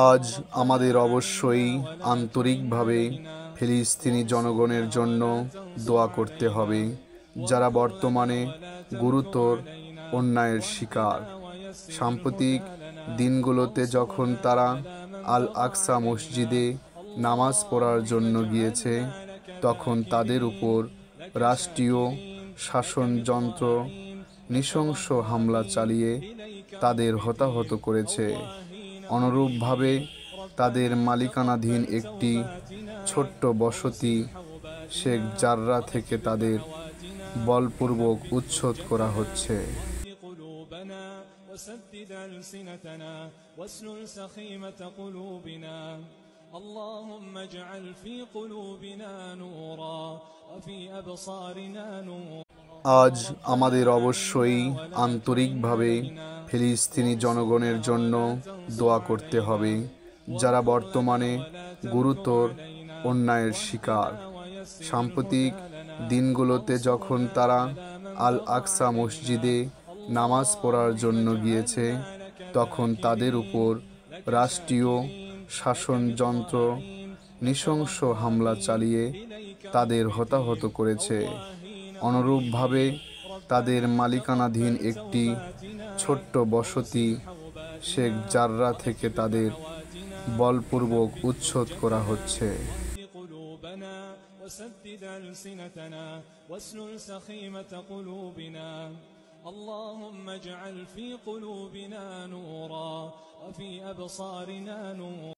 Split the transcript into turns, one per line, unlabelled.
আজ আমাদের অবশ্যই আন্তরিকভাবে ফিলিস্তিনি জনগণের জন্য দোয়া করতে হবে, যারা বর্তমানে গুরুতর অন্যায়ের শিকার। সাম্প্রতিক দিনগুলোতে যখন তারা আল আকসা মসজিদে নামাজ পড়ার জন্য গিয়েছে, তখন তাদের উপর রাষ্ট্রীয় শাসনযন্ত্র নৃশংস হামলা চালিয়ে তাদের হতাহত করেছে। অনুরূপভাবে তাদের মালিকানাধীন একটি ছোট্ট বসতি শেখ জাররা থেকে তাদের বলপূর্বক উচ্ছেদ করা হচ্ছে।
وسدد ألسنتنا واسلل سخيمة قلوبنا اللهم اجعل في قلوبنا نورا وفي أبصارنا نورا
আজ আমাদের অবশ্যই আন্তরিকভাবে ফিলিস্তিনি জনগণের জন্য দোয়া করতে হবে, যারা বর্তমানে গুরুতর অন্যায়ের শিকার। সাম্প্রতিক দিনগুলোতে যখন তারা আল আকসা মসজিদে নামাজ পড়ার জন্য গিয়েছে, তখন তাদের উপর রাষ্ট্রীয় শাসনযন্ত্র নৃশংস হামলা চালিয়ে তাদের হতাহত করেছে। অনুরূপভাবে তাদের মালিকানাধীন একটি ছোট্ট বসতি শেখ জাররা থেকে তাদের বলপূর্বক উচ্ছেদ করা হচ্ছে।
وسدد ألسنتنا واسلل سخيمة قلوبنا اللهم اجعل في قلوبنا نورا وفي أبصارنا نورا